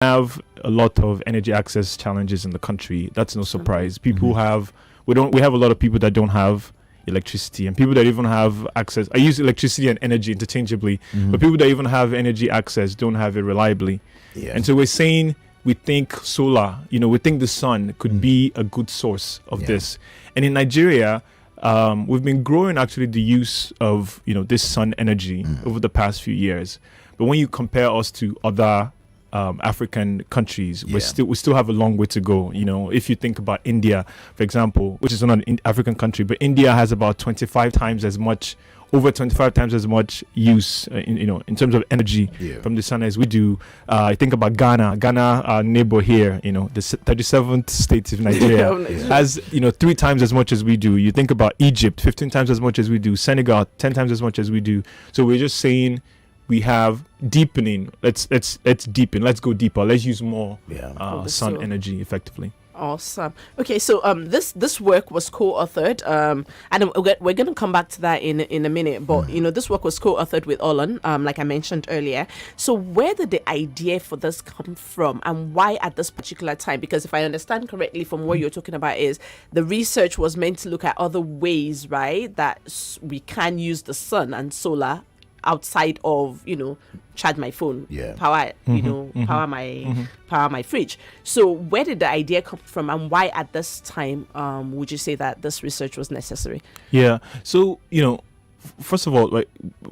have a lot of energy access challenges in the country. That's no surprise. People have we have a lot of people that don't have electricity, and people that even have access. I use electricity and energy interchangeably, but people that even have energy access don't have it reliably. Yeah. And so we're saying we think solar, we think the sun could be a good source of this. And in Nigeria, we've been growing actually the use of this sun energy over the past few years. But when you compare us to other African countries, we still have a long way to go. If you think about India, for example, which is not an African country, but India has about over 25 times as much use in terms of energy from the sun as we do. I think about Ghana, our neighbor here, the 37th state of Nigeria has 3 times as much as we do. You think about Egypt, 15 times as much as we do. Senegal, 10 times as much as we do. So we're just saying we have deepening. Let's deepen. Let's go deeper. Let's use more sun energy effectively. Awesome. Okay, so this work was co-authored, and we're going to come back to that in a minute. But this work was co-authored with Olan, like I mentioned earlier. So where did the idea for this come from, and why at this particular time? Because if I understand correctly from what you're talking about, is the research was meant to look at other ways, right, that we can use the sun and solar outside of charge my phone, power power my fridge. So where did the idea come from, and why at this time would you say that this research was necessary? So first of all,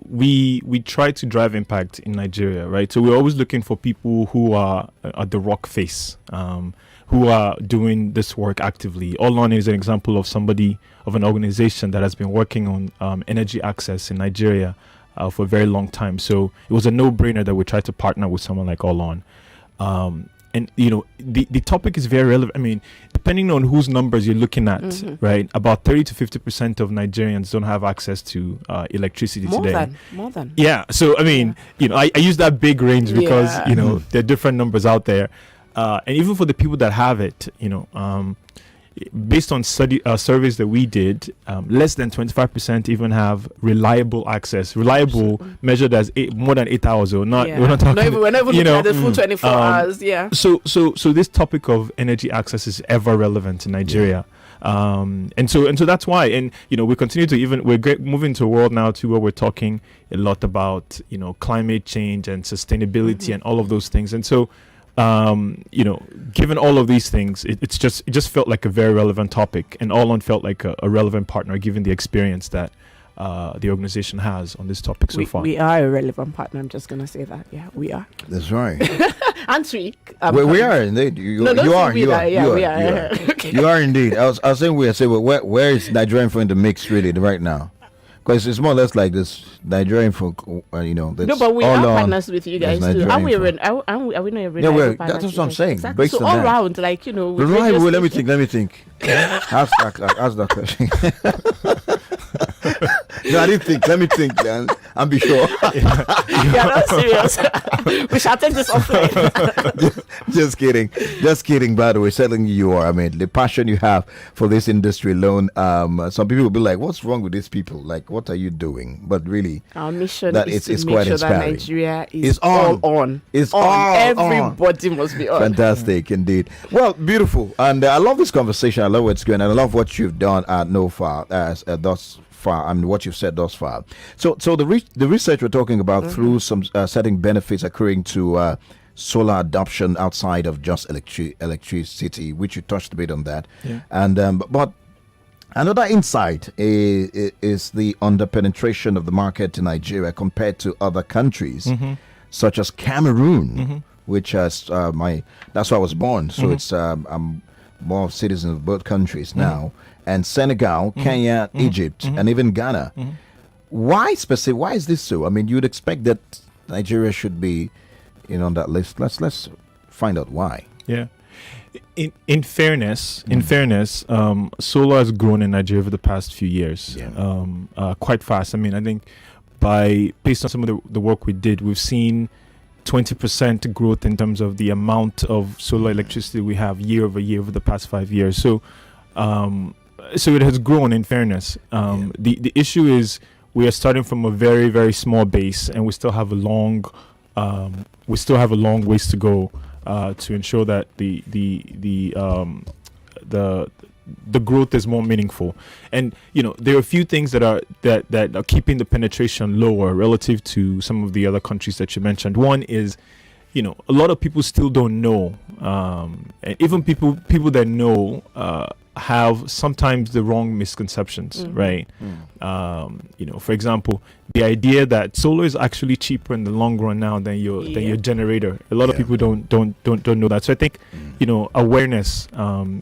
we try to drive impact in Nigeria, right? So we're always looking for people who are at the rock face, who are doing this work actively. Olan is an example of an organization that has been working on energy access in Nigeria for a very long time. So it was a no-brainer that we tried to partner with someone like Olan. And the topic is very relevant. I mean, depending on whose numbers you're looking at, right? About 30 to 50% of Nigerians don't have access to electricity today. More than. Yeah. So I mean, I use that big range because there are different numbers out there, and even for the people that have it, based on surveys that we did, less than 25% even have reliable access. Reliable measured as more than 8 hours, or not. We're not talking. We're not even looking at the full 24 hours. Yeah. So this topic of energy access is ever relevant in Nigeria. And so that's why, and we continue to we're moving to a world now too where we're talking a lot about climate change and sustainability and all of those things. And so given all of these things, it just felt like a very relevant topic, and Olan felt like a relevant partner given the experience that the organization has on this topic so far. We are a relevant partner. I'm just going to say that. Yeah, we are. That's right. Answer. We are indeed. You are. We are. Okay. You are indeed. I was saying where is Nigerian for in the mix really right now? Because it's more or less like this Nigerian folk, no, but we are partners with you guys too. Are we not partners? That's what I'm saying. Exactly. So all round, let me think. Ask that question. No, I didn't think. Let me think, then, and be sure. You're not serious. We shall take this offline. Just kidding. By the way, certainly you are. I mean, the passion you have for this industry alone. Some people will be like, "What's wrong with these people? Like, what are you doing?" But really, our mission is to quite make sure inspiring. that Nigeria is all on. It's all Everybody must be on. Fantastic indeed. Well, beautiful, and I love this conversation. I love what's going, and I love what you've done at thus far, and what you've said thus far. So the research we're talking about through some setting benefits accruing to solar adoption outside of just electricity, which you touched a bit on that, and but another insight is the underpenetration of the market in Nigeria compared to other countries, such as Cameroon, which has that's where I was born. So it's I'm more citizens of both countries now. And Senegal, Kenya, Egypt, and even Ghana. Why is this so? I mean, you'd expect that Nigeria should be, on that list. Let's find out why. Yeah. In fairness, solar has grown in Nigeria over the past few years, quite fast. I mean, I think based on some of the work we did, we've seen 20% growth in terms of the amount of solar electricity we have year over year over the past 5 years. So it has grown, in fairness. The issue is we are starting from a very, very small base, and we still have a long ways to go to ensure that the growth is more meaningful. And there are a few things that are keeping the penetration lower relative to some of the other countries that you mentioned. One is, a lot of people still don't know, and even people that know have sometimes the wrong misconceptions, right? For example, the idea that solar is actually cheaper in the long run now than your generator. A lot of people don't know that. So I think awareness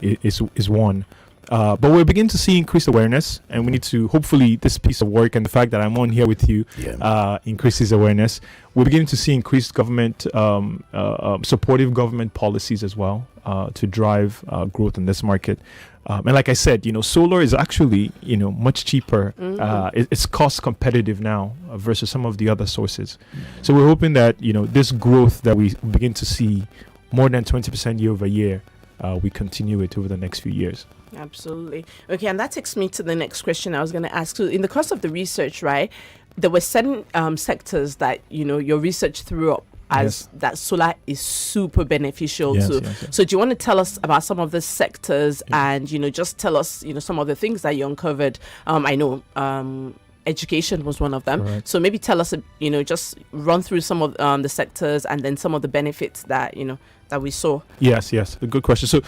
is one. But we're beginning to see increased awareness, and we need to, hopefully this piece of work and the fact that I'm on here with you increases awareness. We're beginning to see increased government, supportive government policies as well to drive growth in this market. And like I said, solar is actually, much cheaper. It's cost competitive now versus some of the other sources. So we're hoping that, this growth that we begin to see more than 20% year over year, we continue it over the next few years. Absolutely. Okay, and that takes me to the next question I was going to ask. So in the course of the research, right, there were certain sectors that, your research threw up as that solar is super beneficial to. Yes. So do you want to tell us about some of the sectors and, just tell us, some of the things that you uncovered? I know education was one of them. Right. So maybe tell us, just run through some of the sectors and then some of the benefits that, that we saw. Yes, a good question. So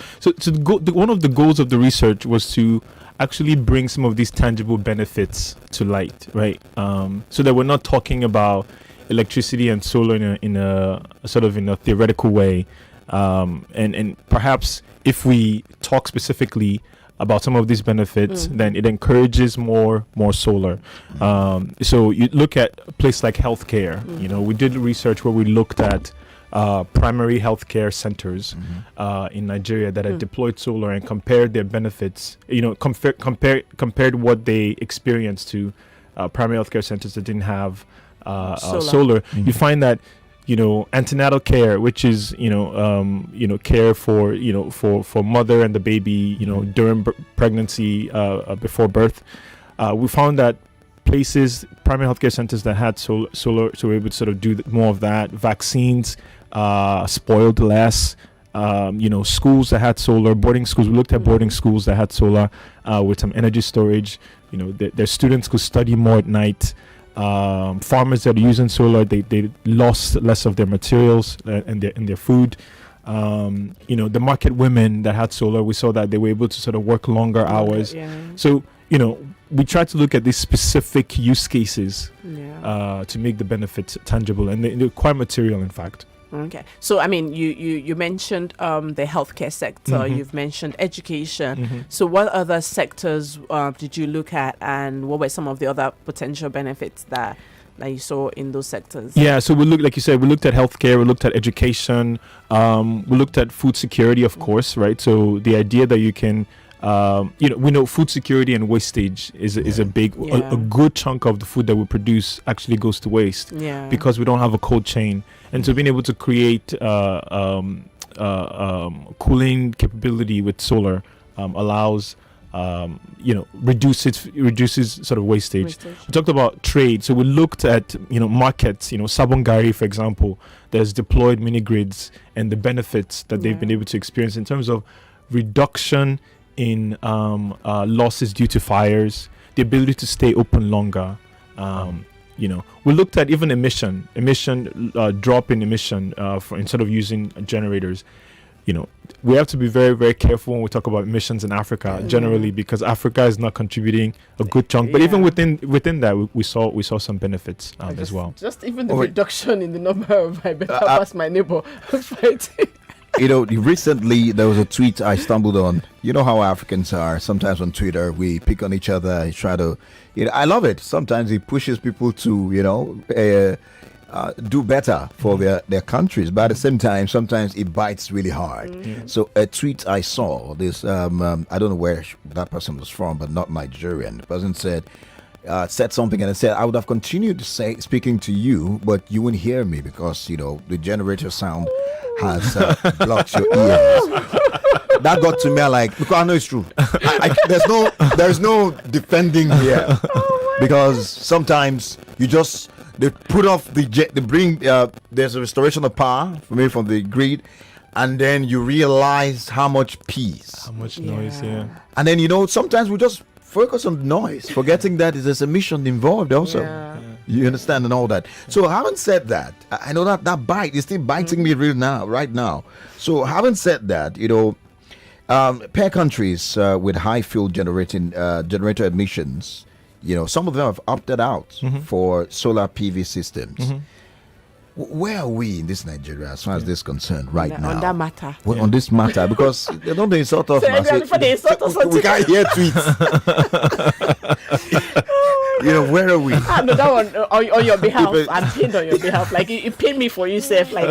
one of the goals of the research was to actually bring some of these tangible benefits to light, right? So that we're not talking about electricity and solar in a sort of in a theoretical way, and perhaps if we talk specifically about some of these benefits, then it encourages more solar. So you look at a place like healthcare. We did research where we looked at primary healthcare centers in Nigeria that had deployed solar and compared their benefits. Compared what they experienced to primary healthcare centers that didn't have solar. You find that antenatal care, which is care for mother and the baby during pregnancy, before birth. We found that primary healthcare centers that had solar, so we're able to sort of do more of that. Vaccines spoiled less. Schools that had solar, boarding schools. We looked at boarding schools that had solar with some energy storage. Their students could study more at night. Farmers that are using solar, they lost less of their materials and their food. The market women that had solar, we saw that they were able to sort of work longer hours. So we tried to look at these specific use cases to make the benefits tangible, and they're quite material, in fact. Okay, so I mean, you mentioned the healthcare sector, you've mentioned education. So what other sectors did you look at, and what were some of the other potential benefits that you saw in those sectors? Yeah, so we looked, like you said, we looked at healthcare, we looked at education, we looked at food security, of course, right? So the idea that you can we know food security and wastage is a big a good chunk of the food that we produce actually goes to waste because we don't have a cold chain. And so being able to create cooling capability with solar allows reduces sort of wastage. We talked about trade, so we looked at markets. Sabongari, for example, there's deployed mini grids and the benefits that they've been able to experience in terms of reduction in losses due to fires, the ability to stay open longer. We looked at even emission drop in emission instead of using generators. We have to be very, very careful when we talk about emissions in Africa generally, because Africa is not contributing a good chunk. But even within that, we saw some benefits as well. Just even the reduction in the number of I better pass my neighbor fighting. Recently there was a tweet I stumbled on. You know how Africans are. Sometimes on Twitter we pick on each other, try to, I love it. Sometimes it pushes people to, do better for their countries, but at the same time, sometimes it bites really hard. So a tweet I saw, this, I don't know where that person was from, but not Nigerian. The person said something, and I said, I would have continued to speaking to you, but you wouldn't hear me because, the generator sound has blocked your ears. That got to me, because I know it's true. There's no defending here, because sometimes they put off they bring there's a restoration of power from the grid, and then you realize how much peace, How much noise, yeah. and then sometimes we just focus on the noise, forgetting that there's a mission involved also. Yeah. You understand, and all that. So having said that, I know that bite is still biting me right now. So having said that, per countries with high fuel generator emissions, some of them have opted out for solar PV systems. Where are we in this Nigeria as far as this is concerned right now? On that matter. Well, on this matter, because they don't insult us. Before they insult us, We can't hear tweets. Where are we? No, that one on your behalf. I'm pinned on your behalf. Like you pinned me for yourself. Like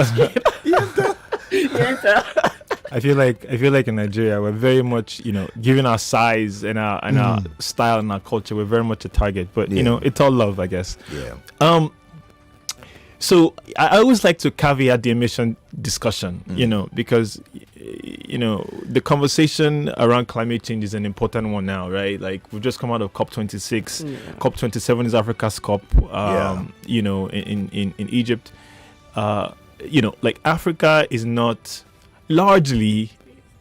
I feel like in Nigeria we're very much, given our size and our style and our culture, we're very much a target. But it's all love, I guess. Yeah. So I always like to caveat the emission discussion, because the conversation around climate change is an important one now, right? Like we've just come out of COP26. COP27 is Africa's COP. In Egypt, like Africa is not largely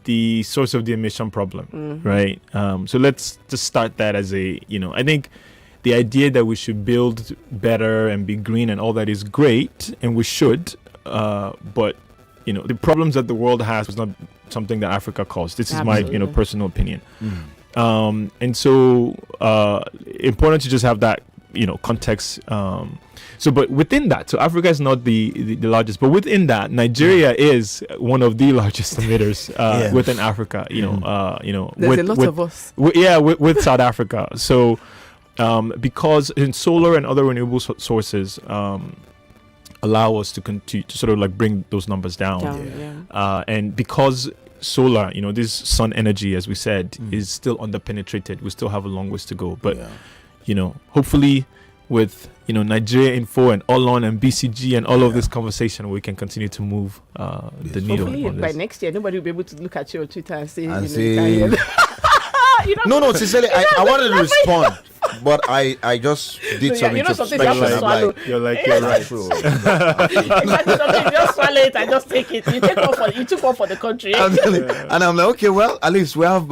the source of the emission problem, right? So let's just start that as I think the idea that we should build better and be green and all that is great, and we should, but the problems that the world has is not something that Africa caused. This Absolutely. is my personal opinion. And so important to just have that context. But within that, so Africa is not the largest, but within that, Nigeria is one of the largest emitters within Africa. There's with, a lot of us. with South Africa. So because in solar and other renewable sources allow us to continue to sort of like bring those numbers down. And because solar, this sun energy, as we said, is still underpenetrated, we still have a long ways to go. But hopefully with Nigeria Info and Olon and BCG and all of this conversation, we can continue to move the needle. Hopefully on by this. next year, nobody will be able to look at you on Twitter and say, No, sincerely, I wanted to respond, but I just did some something you have to introspection. swallow. You're right. True. Exactly, something, just swallow it and just take it. You took one for the country. And I'm like, okay, well, at least we have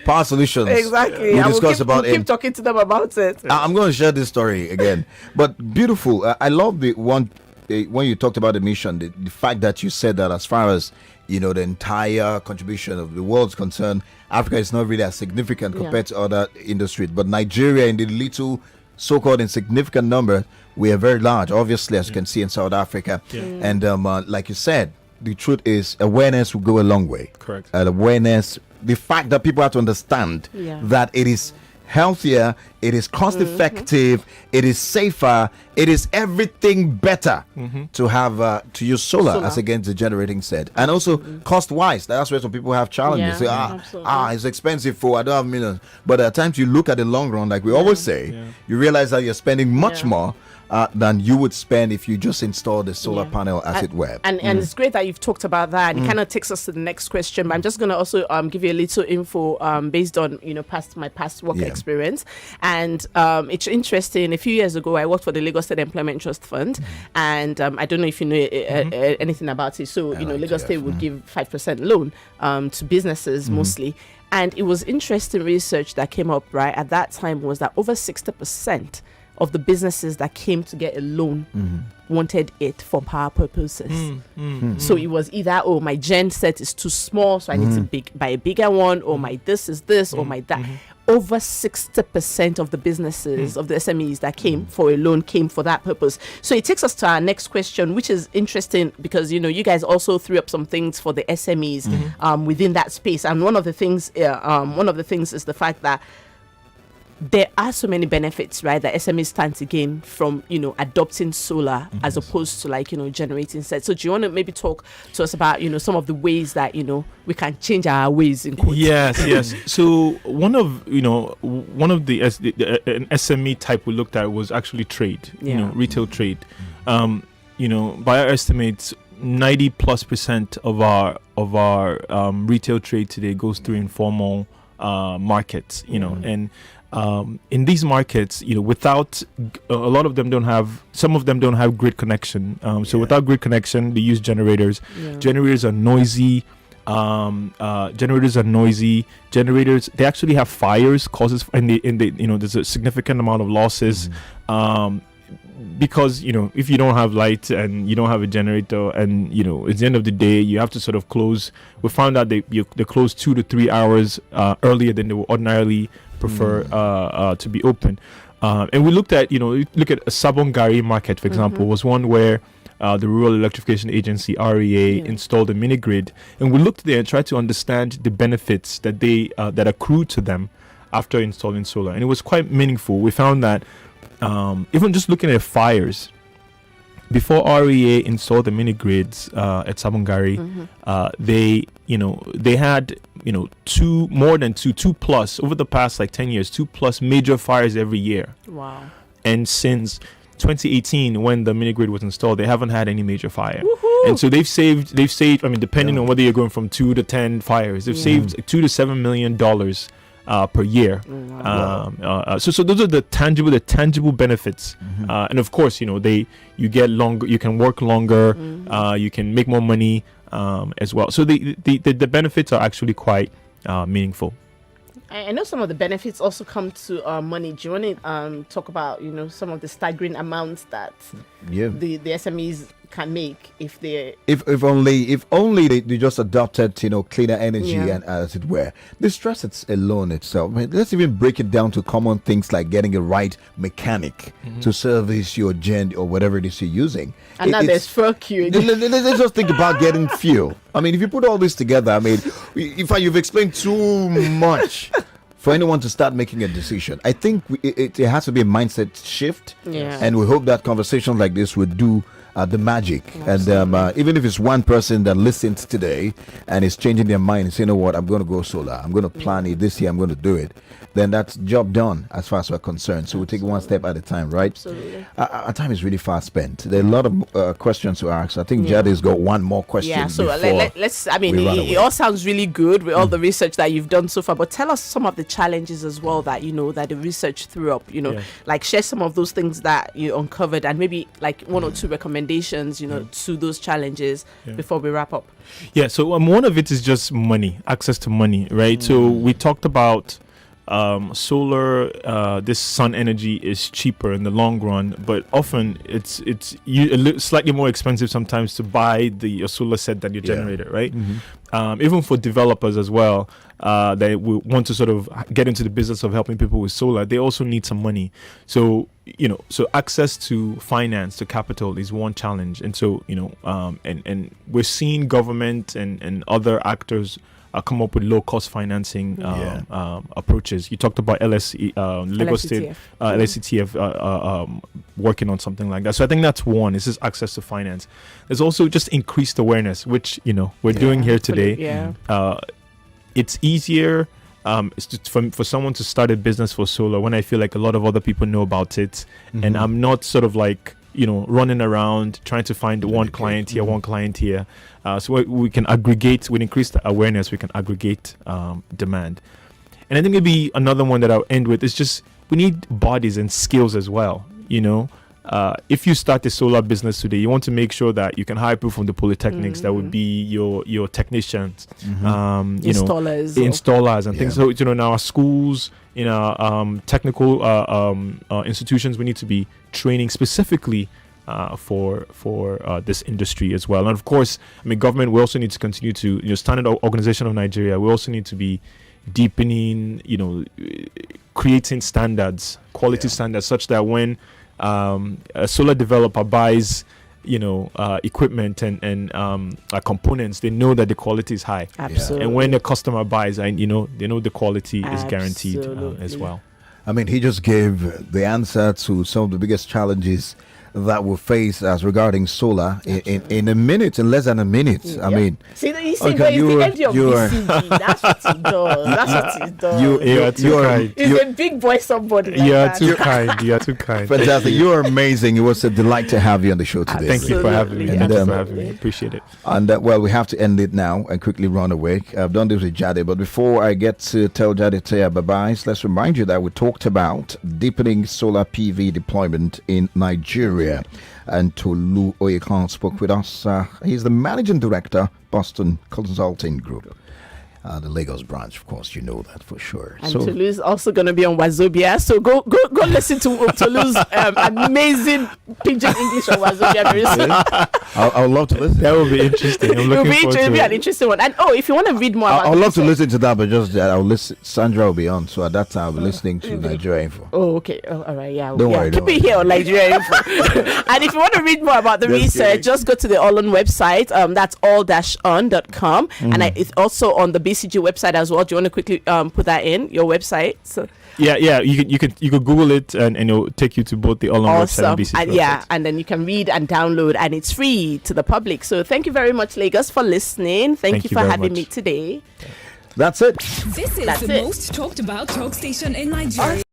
power solutions. Exactly. We And discuss about keep it. talking to them about it. I'm going to share this story again. But beautiful. I love the one when you talked about the mission, the fact that you said that as far as the entire contribution of the world's concerned, Africa is not really as significant compared to other industries. But Nigeria, in the little so-called insignificant number, we are very large, obviously, as you can see in South Africa. And like you said, the truth is awareness will go a long way. Correct. Awareness, the fact that people have to understand that it is healthier, it is cost effective, it is safer, it is everything better to have to use solar as against the generating set, and also cost wise. That's where some people have challenges. Say, it's expensive for I don't have millions. But at times you look at the long run, like we always say, you realize that you're spending much more than you would spend if you just installed the solar panel, as it were. And it's great that you've talked about that. And it kind of takes us to the next question. But I'm just going to also give you a little info based on my past work experience. And it's interesting. A few years ago, I worked for the Lagos State Employment Trust Fund, and I don't know if you know anything about it. So Lagos State would give 5% loan to businesses mostly. And it was interesting research that came up right at that time was that over 60% of the businesses that came to get a loan wanted it for power purposes. So it was either, my gen set is too small, so I need to buy a bigger one, or my this is this, or my that. Over 60% of the businesses, of the SMEs that came for a loan came for that purpose. So it takes us to our next question, which is interesting because, you guys also threw up some things for the SMEs within that space. And one of the things is the fact that there are so many benefits, right, that SMEs stand to gain from, adopting solar as opposed to generating sets. So do you want to maybe talk to us about, some of the ways that, we can change our ways in quotes? Yes. So one of the an SME type we looked at was actually trade, retail trade. By our estimates, 90+% of our retail trade today goes through informal markets, and in these markets, without a lot of them don't have, some of them don't have grid connection. So without grid connection, they use generators. Generators are noisy. Generators, they actually have fires, causes, and there's a significant amount of losses. Because if you don't have light and you don't have a generator, and at the end of the day you have to sort of close. We found out they close 2 to 3 hours earlier than they would ordinarily prefer to be open. And we looked at look at a Sabongari market, for example, was one where the Rural Electrification Agency (REA) installed a mini grid, and we looked there and tried to understand the benefits that they that accrue to them after installing solar, and it was quite meaningful. We found that even just looking at fires, before REA installed the mini grids at Sabongari, they had two plus over the past 10 years, 2+ major fires every year. Wow! And since 2018, when the mini grid was installed, they haven't had any major fire. Woohoo! And so they've saved. I mean, depending on whether you're going from 2 to 10 fires, they've saved $2 to $7 million per year. So those are the tangible benefits. And of course, you get longer, you can work longer, you can make more money as well. So the benefits are actually quite meaningful. I know some of the benefits also come to money. Do you want to talk about some of the staggering amounts that the SMEs can make if only they just adopted cleaner energy and as it were. The stress alone itself. I mean, let's even break it down to common things like getting a right mechanic to service your gen or whatever it is you're using. And now there's fuel queue. Let's just think about getting fuel. I mean, if you put all this together, I mean, in fact, you've explained too much for anyone to start making a decision. I think it has to be a mindset shift, and we hope that conversations like this would do the magic. Absolutely. And even if it's one person that listens today and is changing their mind and saying, you know what, I'm going to go solar, I'm going to plan it this year, I'm going to do it, then that's job done as far as we're concerned. So we take one step at a time, right? Absolutely. Our time is really fast spent. There are a lot of questions to ask. I think Jade's got one more question. Yeah, so let's I mean, it all sounds really good with all the research that you've done so far, but tell us some of the challenges as well that that the research threw up, like share some of those things that you uncovered, and maybe like one or two recommendations to those challenges before we wrap up. So one of it is just money, access to money, right? So we talked about solar, this sun energy is cheaper in the long run, but often it's slightly more expensive sometimes to buy your solar set than your generator, right? Even for developers as well, that we want to sort of get into the business of helping people with solar, they also need some money. So so access to finance, to capital, is one challenge. And so and we're seeing government and other actors come up with low-cost financing approaches. You talked about Lagos State, LSCTF working on something like that. So I think that's one. It's just access to finance. There's also just increased awareness, which we're doing here today. It's easier for someone to start a business for solar when I feel like a lot of other people know about it, and I'm not sort of like running around trying to find one client here, one client here. So we can aggregate, with increased awareness, we can aggregate demand. And I think maybe another one that I'll end with is just we need bodies and skills as well. If you start a solar business today, you want to make sure that you can hire people from the polytechnics that would be your technicians, installers and things. So in our schools, in our technical institutions, we need to be training specifically for this industry as well. And of course, I mean, government, we also need to continue to, Standard Organization of Nigeria, we also need to be deepening, creating standards, quality standards, such that when a solar developer buys equipment and components, they know that the quality is high. Absolutely. And when the customer buys, they know the quality is guaranteed as well. I mean, he just gave the answer to some of the biggest challenges that we face as regarding solar in a minute, in less than a minute. I mean, see, you see, okay, he's the MD of BCG. That's what he does. That's what he does. You are too kind. He's a big boy somebody. Like You are that. too kind. You are too kind. fantastic. You're amazing. It was a delight to have you on the show today. Thank you for having me. Absolutely, Thank you for absolutely. having me. Appreciate it. And well, we have to end it now and quickly run away. I've done this with Jade, but before I get to tell Jade bye-bye, let's remind you that we talked about deepening solar PV deployment in Nigeria. And Tolu Oyekan spoke with us. He's the managing director, Boston Consulting Group. The Lagos branch, of course, you know that for sure. And Tolu's also going to be on Wazobia, so go listen to Tolu's amazing pidgin English on Wazobia very soon. I would love to listen. That will be interesting. I'm looking forward to It'll be it. an interesting one. And if you want to read more about I would love to research- listen to that, but just I'll listen. Sandra will be on, so at that time I'll be listening to Nigeria Info. Oh, okay. Oh, all right. Yeah. Don't yeah. worry, Keep don't it here on Nigeria Info. And if you want to read more about the Just research, kidding. just go to the All On website. That's all-on.com. And it's also on the BCG website as well. Do you want to quickly put that in your website? So Yeah. You could Google it and it'll take you to both the All On website and BCG and website. and then you can read and download, and it's free to the public. So thank you very much, Lagos, for listening. Thank you for very having much. me today. That's it. This is That's the it. most talked about talk station in Nigeria.